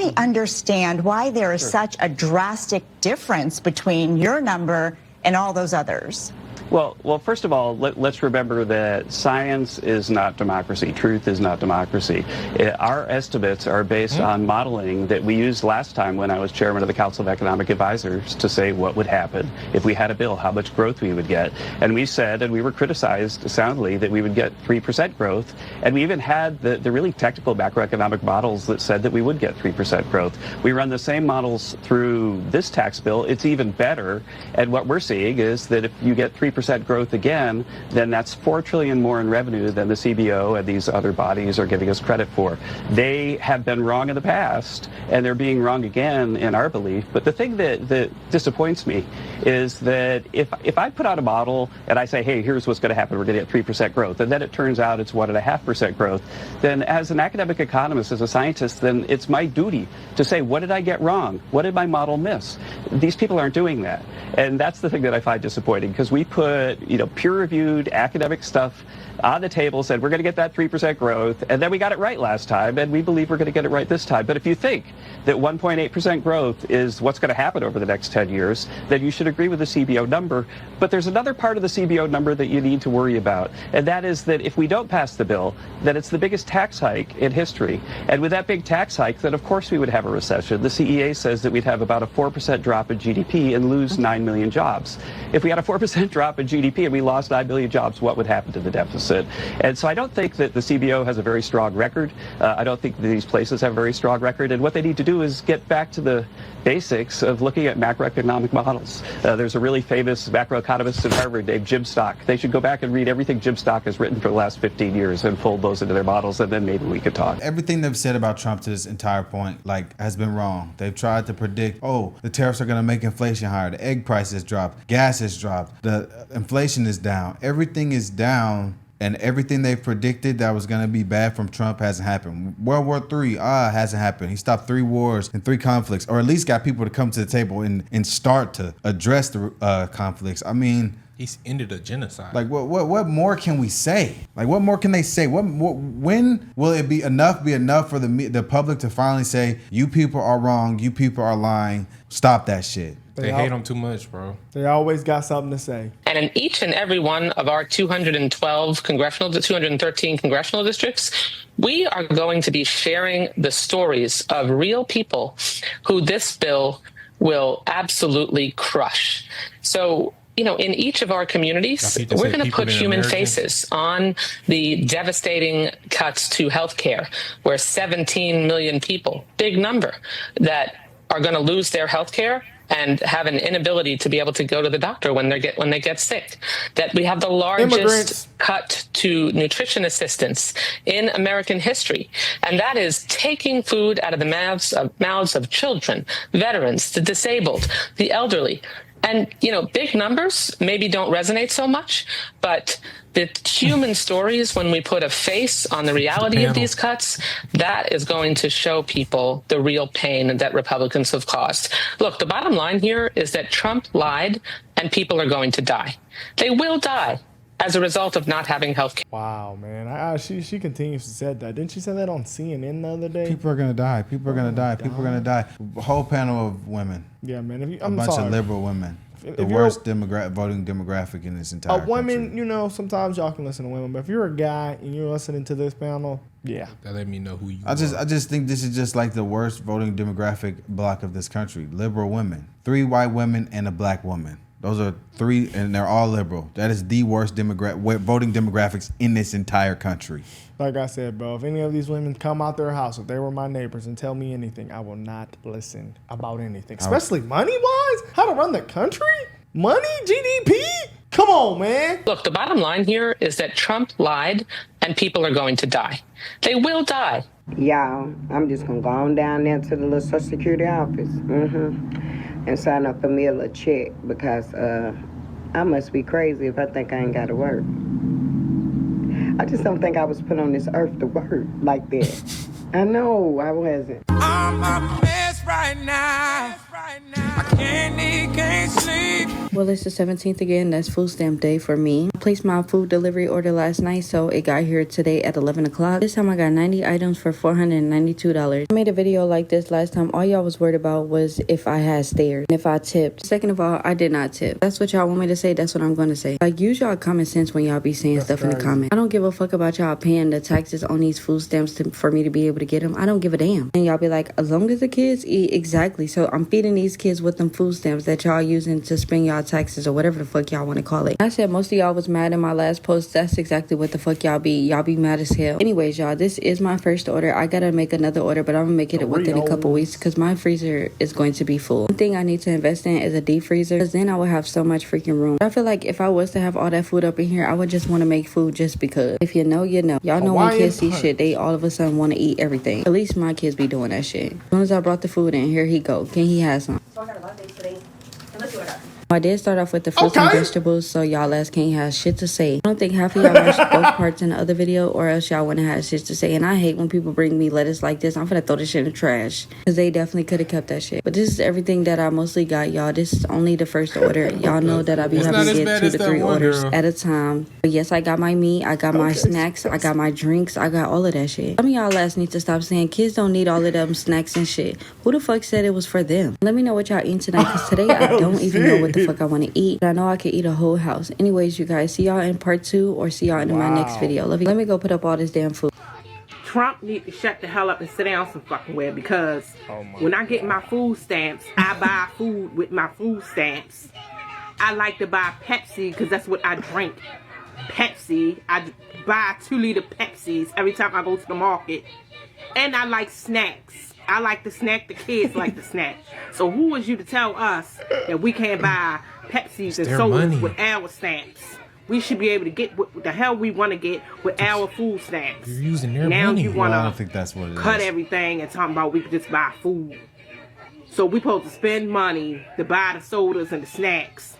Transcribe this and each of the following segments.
me understand why there is such a drastic difference between your number and all those others. Well, first of all, let's remember that science is not democracy. Truth is not democracy. Our estimates are based on modeling that we used last time when I was chairman of the Council of Economic Advisors to say what would happen if we had a bill, how much growth we would get. And we said, and we were criticized soundly, that we would get 3% growth. And we even had the really technical macroeconomic models that said that we would get 3% growth. We run the same models through this tax bill. It's even better. And what we're seeing is that if you get 3% growth again, then that's $4 trillion more in revenue than the CBO and these other bodies are giving us credit for. They have been wrong in the past, and they're being wrong again in our belief. But the thing that disappoints me is that if I put out a model and I say, hey, here's what's going to happen, we're going to get 3% growth, and then it turns out it's 1.5% growth, then as an academic economist, as a scientist, then it's my duty to say, what did I get wrong? What did my model miss? These people aren't doing that. And that's the thing that I find disappointing, because we put peer-reviewed academic stuff on the table, said we're going to get that 3% growth, and then we got it right last time, and we believe we're going to get it right this time. But if you think that 1.8% growth is what's going to happen over the next 10 years, then you should agree with the CBO number. But there's another part of the CBO number that you need to worry about, and that is that if we don't pass the bill, then it's the biggest tax hike in history. And with that big tax hike, then of course we would have a recession. The CEA says that we'd have about a 4% drop in GDP and lose 9 million jobs. If we had a 4% drop in GDP and we lost 9 million jobs, what would happen to the deficit? And so I don't think that the CBO has a very strong record. I don't think these places have a very strong record. And what they need to do is get back to the basics of looking at macroeconomic models. There's a really famous macroeconomist at Harvard named Jim Stock. They should go back and read everything Jim Stock has written for the last 15 years and fold those into their models, and then maybe we could talk. Everything they've said about Trump to this entire point, has been wrong. They've tried to predict, the tariffs are going to make inflation higher. The egg prices dropped. Gas has dropped. The inflation is down. Everything is down. And everything they predicted that was going to be bad from Trump hasn't happened. World War III, hasn't happened. He stopped 3 wars and 3 conflicts, or at least got people to come to the table and start to address the conflicts. I mean, he's ended a genocide. Like, what more can we say? Like, what more can they say? When will it be enough for the public to finally say, you people are wrong, you people are lying, stop that shit? They hate him too much, bro. They always got something to say. And in each and every one of our 213 congressional districts, we are going to be sharing the stories of real people who this bill will absolutely crush. So, in each of our communities, we're going to put human faces on the devastating cuts to healthcare, where 17 million people, big number, that are going to lose their healthcare and have an inability to be able to go to the doctor when they get sick. That we have the largest cut to nutrition assistance in American history, and that is taking food out of the mouths of children, veterans, the disabled, the elderly. And, big numbers maybe don't resonate so much, but the human stories, when we put a face on the reality of these cuts, that is going to show people the real pain that Republicans have caused. Look, the bottom line here is that Trump lied, and people are going to die. They will die as a result of not having health care. Wow, man. She continues to say that. Didn't she say that on CNN the other day? People are going to die. People are going to die. People are going to die. A whole panel of women. Yeah, man. A bunch of liberal women. The worst voting demographic in this entire women, country. sometimes y'all can listen to women, but if you're a guy and you're listening to this panel, yeah. That let me know who you are. I just think this is just like the worst voting demographic block of this country. Liberal women. 3 white women and a black woman. Those are 3, and they're all liberal. That is the worst voting demographics in this entire country. Like I said, bro, if any of these women come out their house, if they were my neighbors, and tell me anything, I will not listen about anything. Especially money-wise? How to run the country? Money? GDP? Come on, man. Look, the bottom line here is that Trump lied, and people are going to die. They will die. Y'all, I'm just going to go on down there to the little Social Security office. And sign up for me a little check, because I must be crazy if I think I ain't got to work. I just don't think I was put on this earth to work like that. I know I wasn't. I'm a mess right now. I can't eat, can't sleep. Well, it's the 17th again. That's Food Stamp Day for me. placed my food delivery order last night, so it got here today at 11 o'clock. This time I got 90 items for $492. I made a video like this last time. All y'all was worried about was if I had stairs and if I tipped. Second of all, I did not tip. That's what y'all want me to say. That's what I'm going to say. Like, use y'all common sense when y'all be saying stuff in the comments. I don't give a fuck about y'all paying the taxes on these food stamps for me to be able to get them. I don't give a damn. And y'all be like, as long as the kids eat, exactly. So I'm feeding these kids with them food stamps that y'all using to spend y'all taxes or whatever the fuck y'all want to call it. I said most of y'all was mad in my last post. That's exactly what the fuck y'all be. Y'all be mad as hell. Anyways, y'all, this is my first order. I gotta make another order, but I'm gonna make it within a couple weeks because my freezer is going to be full. One thing I need to invest in is a deep freezer because then I will have so much freaking room. I feel like if I was to have all that food up in here, I would just want to make food just because. If you know, you know. Y'all know when kids see shit, they all of a sudden want to eat everything. At least my kids be doing that shit. As soon as I brought the food in, here he go. Can he have some? So I got a lot of things today. And let's see what I got. I did start off with the fruits and vegetables, so y'all ass can't have shit to say. I don't think half of y'all watched both parts in the other video, or else y'all wouldn't have shit to say. And I hate when people bring me lettuce like this. I'm finna throw this shit in the trash, because they definitely could have kept that shit. But this is everything that I mostly got, y'all. This is only the first order. Y'all know that I be having to get 2 to 3 orders at a time. But yes, I got my meat, I got my snacks, I got my drinks, I got all of that shit. Some of y'all ass need to stop saying kids don't need all of them snacks and shit. Who the fuck said it was for them? Let me know what y'all eating tonight, because today I don't even know what the fuck I want to eat. I know I could eat a whole house. Anyways, you guys, see y'all in part 2 or see y'all in my next video. Love you. Let me go put up all this damn food. Trump need to shut the hell up and sit down some fucking way, because when I get my food stamps, I buy food with my food stamps. I like to buy Pepsi because that's what I drink. Pepsi. I buy 2-liter Pepsis every time I go to the market. And I like snacks. I like to snack. The kids like to snack. So who is you to tell us that we can't buy Pepsis and sodas with our stamps? We should be able to get what the hell we want to get with our food stamps. You're using their now money. You want to I don't think that's what it cut is. everything and talking about we could just buy food. So we supposed to spend money to buy the sodas and the snacks,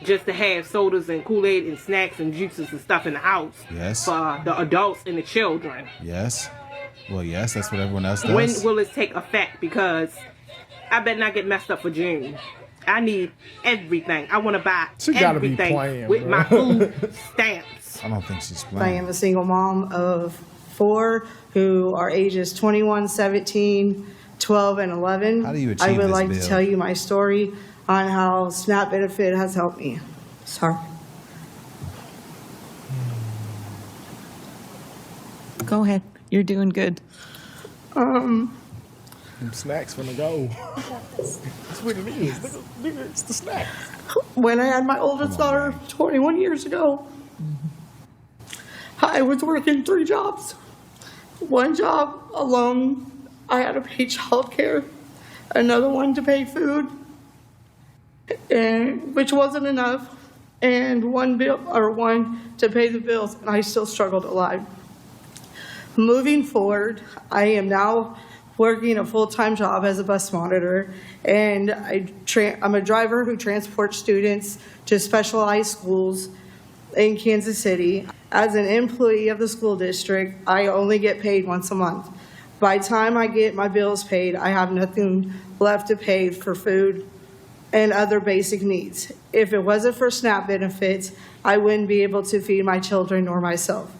just to have sodas and Kool-Aid and snacks and juices and stuff in the house. Yes. For the adults and the children. Yes. Well, yes, that's what everyone else does. When will it take effect? Because I better not get messed up for June. I need everything. I want to buy everything with my food stamps. I don't think she's playing. I am a single mom of 4 who are ages 21, 17, 12, and 11. How do you achieve I would this like bill? to tell you my story on how SNAP benefit has helped me. Sorry. Go ahead. You're doing good. Them snacks finna go. That's what it is. Nigga, it's the snacks. When I had my oldest daughter 21 years ago, I was working 3 jobs. One job alone, I had to pay childcare. Another one to pay food, and which wasn't enough, and one to pay the bills, and I still struggled a lot. Moving forward, I am now working a full-time job as a bus monitor, and I'm a driver who transports students to specialized schools in Kansas City. As an employee of the school district, I only get paid once a month. By the time I get my bills paid, I have nothing left to pay for food and other basic needs. If it wasn't for SNAP benefits, I wouldn't be able to feed my children nor myself.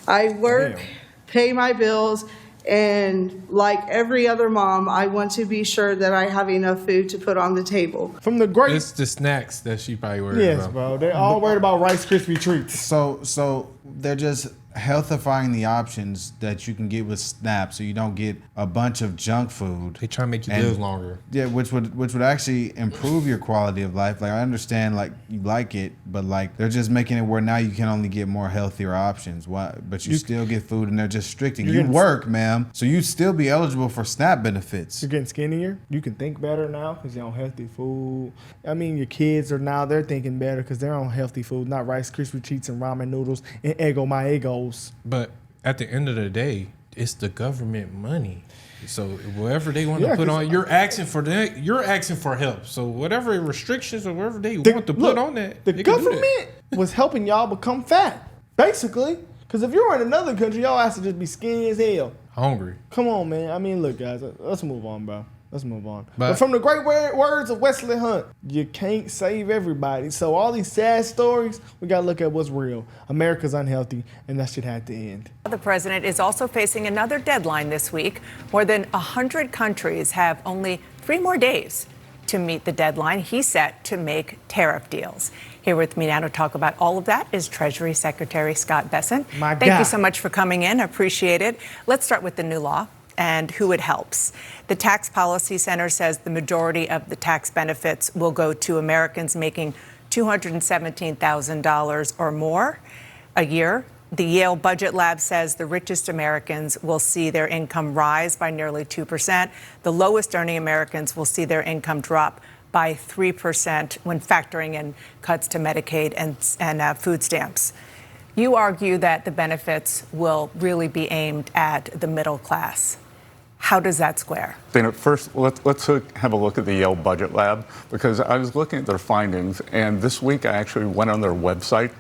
I work, pay my bills, and like every other mom, I want to be sure that I have enough food to put on the table. From the great... It's the snacks that she probably worried about. Yes, bro. They're all worried about Rice Krispie treats. So they're just healthifying the options that you can get with SNAP, so you don't get a bunch of junk food. They try to make you live longer. Yeah, which would actually improve your quality of life. Like, I understand, like, you like it, but like they're just making it where now you can only get more healthier options. Why? But you still get food, and they're just restricting. You work, ma'am, so you still be eligible for SNAP benefits. You're getting skinnier. You can think better now because you're on healthy food. I mean, your kids are now, they're thinking better because they're on healthy food, not Rice Krispie treats and ramen noodles and Eggo my Eggos. But at the end of the day, it's the government money. So whatever they want to put on, you're asking for that. You're asking for help. So whatever restrictions or whatever they want to put on that, the government was helping y'all become fat, basically. Because if you're in another country, y'all have to just be skinny as hell. Hungry. Come on, man. I mean, look, guys, let's move on, bro. Let's move on. But from the great words of Wesley Hunt, you can't save everybody. So all these sad stories, we got to look at what's real. America's unhealthy, and that shit had to end. The president is also facing another deadline this week. More than 100 countries have only 3 more days to meet the deadline he's set to make tariff deals. Here with me now to talk about all of that is Treasury Secretary Scott Besson. Thank you so much for coming in. I appreciate it. Let's start with the new law and who it helps. The Tax Policy Center says the majority of the tax benefits will go to Americans making $217,000 or more a year. The Yale Budget Lab says the richest Americans will see their income rise by nearly 2%. The lowest earning Americans will see their income drop by 3% when factoring in cuts to Medicaid and food stamps. You argue that the benefits will really be aimed at the middle class. How does that square? Dana, first, let's have a look at the Yale Budget Lab, because I was looking at their findings, and this week I actually went on their website.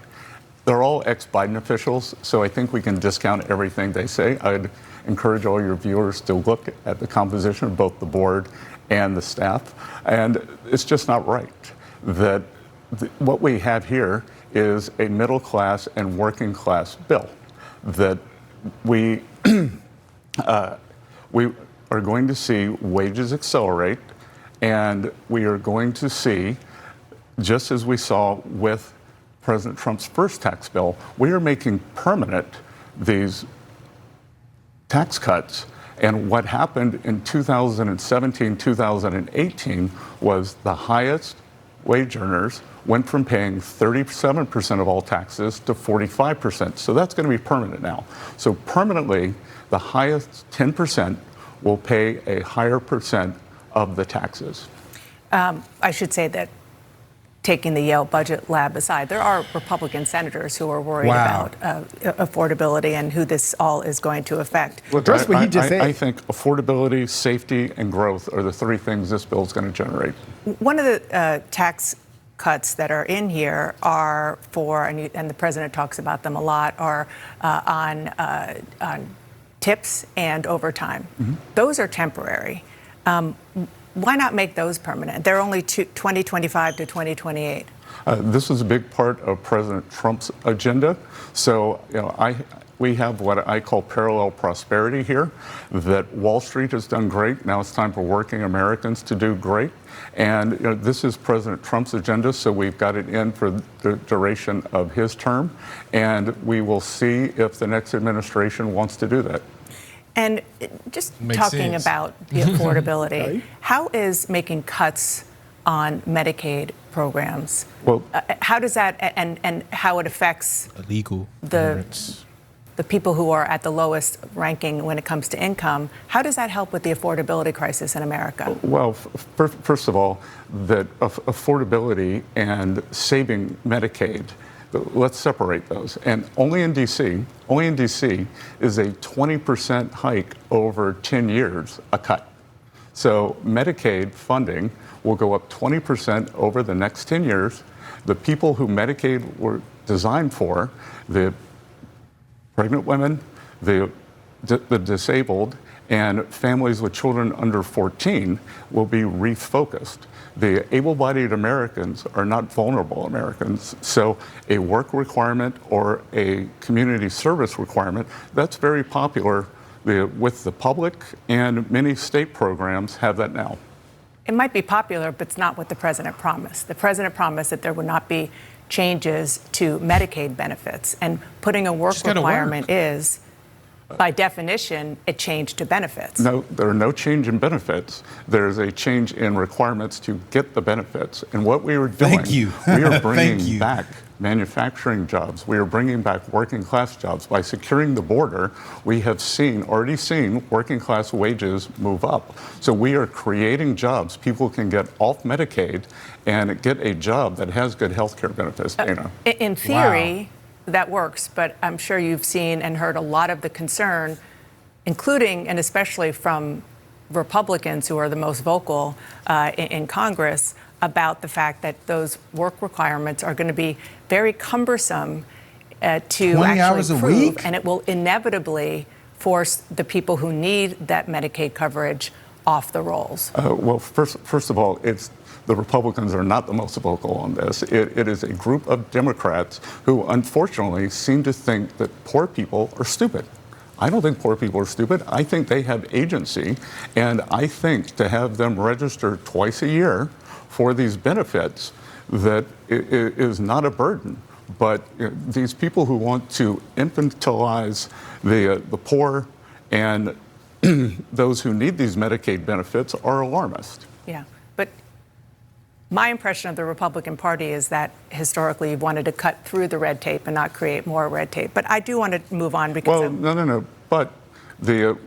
They're all ex-Biden officials, so I think we can discount everything they say. I'd encourage all your viewers to look at the composition of both the board and the staff, and it's just not right that what we have here is a middle class and working class bill that we are going to see wages accelerate, and we are going to see, just as we saw with President Trump's first tax bill, we are making permanent these tax cuts. And what happened in 2017, 2018 was the highest wage earners went from paying 37% of all taxes to 45%. So that's going to be permanent now. So permanently, the highest 10% will pay a higher percent of the taxes. I should say that, taking the Yale Budget Lab aside, there are Republican senators who are worried about affordability and who this all is going to affect. Look, I think affordability, safety, and growth are the 3 things this bill is going to generate. One of the tax cuts that are in here are for, and the president talks about them a lot, are on tips and overtime. Mm-hmm. Those are temporary. Why not make those permanent? They're only 2025 to 2028. This is a big part of President Trump's agenda. So, we have what I call parallel prosperity here, that Wall Street has done great. Now it's time for working Americans to do great. And this is President Trump's agenda, so we've got it in for the duration of his term. And we will see if the next administration wants to do that. And just talking about the affordability, how is making cuts on Medicaid programs? Well, how does that and how it affects illegal the people who are at the lowest ranking when it comes to income? How does that help with the affordability crisis in America? Well, first of all, that affordability and saving Medicaid, let's separate those. And only in DC is a 20% hike over 10 years, a cut. So Medicaid funding will go up 20% over the next 10 years. The people who Medicaid were designed for, the pregnant women, the disabled, and families with children under 14 will be refocused. The able-bodied Americans are not vulnerable Americans. So a work requirement or a community service requirement, that's very popular with the public, and many state programs have that now. It might be popular, but it's not what the president promised. The president promised that there would not be changes to Medicaid benefits, and putting a work requirement is, by definition, a change to benefits. No, there are no change in benefits. There's a change in requirements to get the benefits. And what we are doing, we are bringing back manufacturing jobs. We are bringing back working class jobs. By securing the border, we have already seen working class wages move up. So we are creating jobs. People can get off Medicaid and get a job that has good health care benefits, Dana. In theory, that works, but I'm sure you've seen and heard a lot of the concern, including and especially from Republicans who are the most vocal in Congress, about the fact that those work requirements are going to be very cumbersome to actually prove, and it will inevitably force the people who need that Medicaid coverage off the rolls? Well, first of all, the Republicans are not the most vocal on this. It is a group of Democrats who unfortunately seem to think that poor people are stupid. I don't think poor people are stupid. I think they have agency, and I think to have them register twice a year for these benefits, that it is not a burden. But these people who want to infantilize the poor and those who need these Medicaid benefits are alarmist. Yeah, but my impression of the Republican Party is that historically you've wanted to cut through the red tape and not create more red tape. But I do want to move on because no. But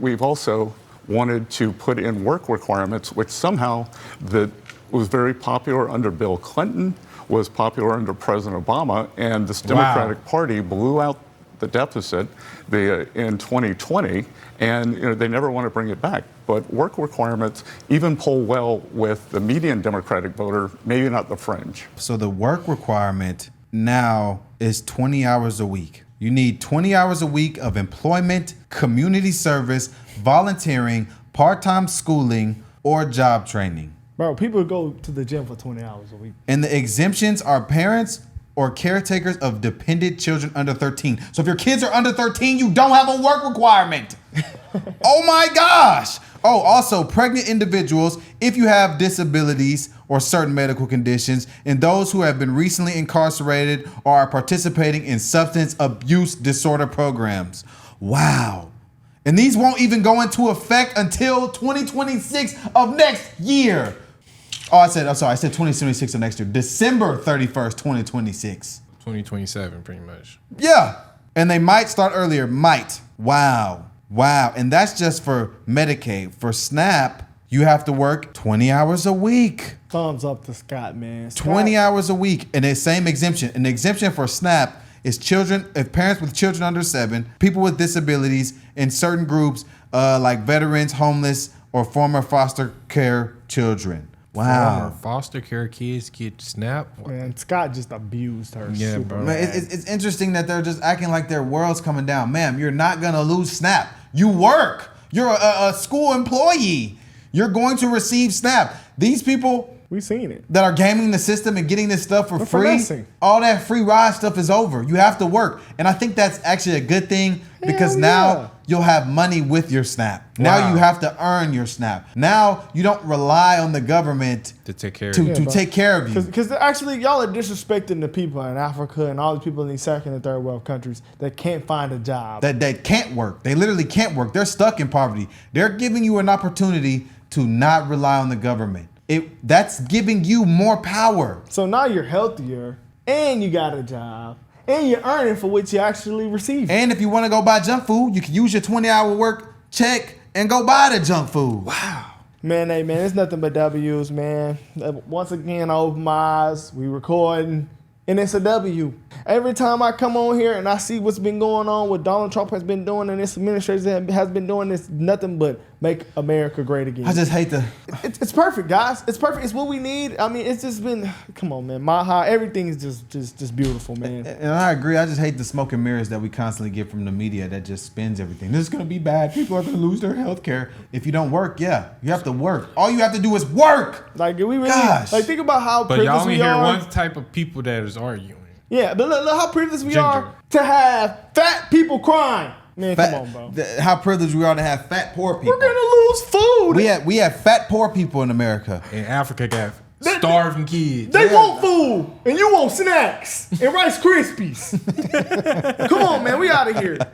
we've also wanted to put in work requirements, which somehow that was very popular under Bill Clinton, was popular under President Obama, and this Democratic Party blew out the deficit in 2020, and they never want to bring it back. But work requirements even poll well with the median Democratic voter, maybe not the fringe. So the work requirement now is 20 hours a week. You need 20 hours a week of employment, community service, volunteering, part-time schooling, or job training. Bro, people go to the gym for 20 hours a week. And the exemptions are parents or caretakers of dependent children under 13. So if your kids are under 13, you don't have a work requirement. Oh my gosh. Oh, also pregnant individuals, if you have disabilities or certain medical conditions, and those who have been recently incarcerated or are participating in substance abuse disorder programs. Wow. And these won't even go into effect until 2026 of next year. Oh, I said 2026 of next year. December 31st, 2026. 2027, pretty much. Yeah. And they might start earlier. Might. Wow. And that's just for Medicaid. For SNAP, you have to work 20 hours a week. Thumbs up to Scott, man. 20 hours a week. And the same exemption. An exemption for SNAP is parents with children under 7, people with disabilities, and certain groups like veterans, homeless, or former foster care children. Wow. Former foster care kids get SNAP. Man, Scott just abused her. Yeah, bro. Man, it's interesting that they're just acting like their world's coming down. Ma'am, you're not going to lose SNAP. You work. You're a school employee. You're going to receive SNAP. These people... We've seen it. That are gaming the system and getting this stuff for free. Finessing. All that free ride stuff is over. You have to work. And I think that's actually a good thing because now you'll have money with your SNAP. Now you have to earn your SNAP. Now you don't rely on the government to take care of you. Because actually y'all are disrespecting the people in Africa and all the people in these second and third world countries that can't find a job. That can't work. They literally can't work. They're stuck in poverty. They're giving you an opportunity to not rely on the government. That's giving you more power. So now you're healthier and you got a job and you're earning for what you actually receive. And if you want to go buy junk food, you can use your 20-hour work check and go buy the junk food. Wow. Man, it's nothing but W's, man. Once again, I open my eyes, we recording, and it's a W. Every time I come on here and I see what's been going on, what Donald Trump has been doing and this administration has been doing, it's nothing but make America great again. I just hate It's perfect, guys. It's perfect. It's what we need. I mean, it's just been, come on, man. Everything is just beautiful, man. And I agree. I just hate the smoke and mirrors that we constantly get from the media that just spins everything. This is going to be bad. People are going to lose their health care. If you don't work, you have to work. All you have to do is work. Like, we really, think about how privileged we are. But y'all only hear one type of people that is arguing. Yeah, but look how privileged we are to have fat people crying. Man, come on, bro. How privileged we are to have fat poor people. We're gonna lose food. We have fat poor people in America. In Africa, got starving kids. They want food, and you want snacks and Rice Krispies. Come on, man, we out of here.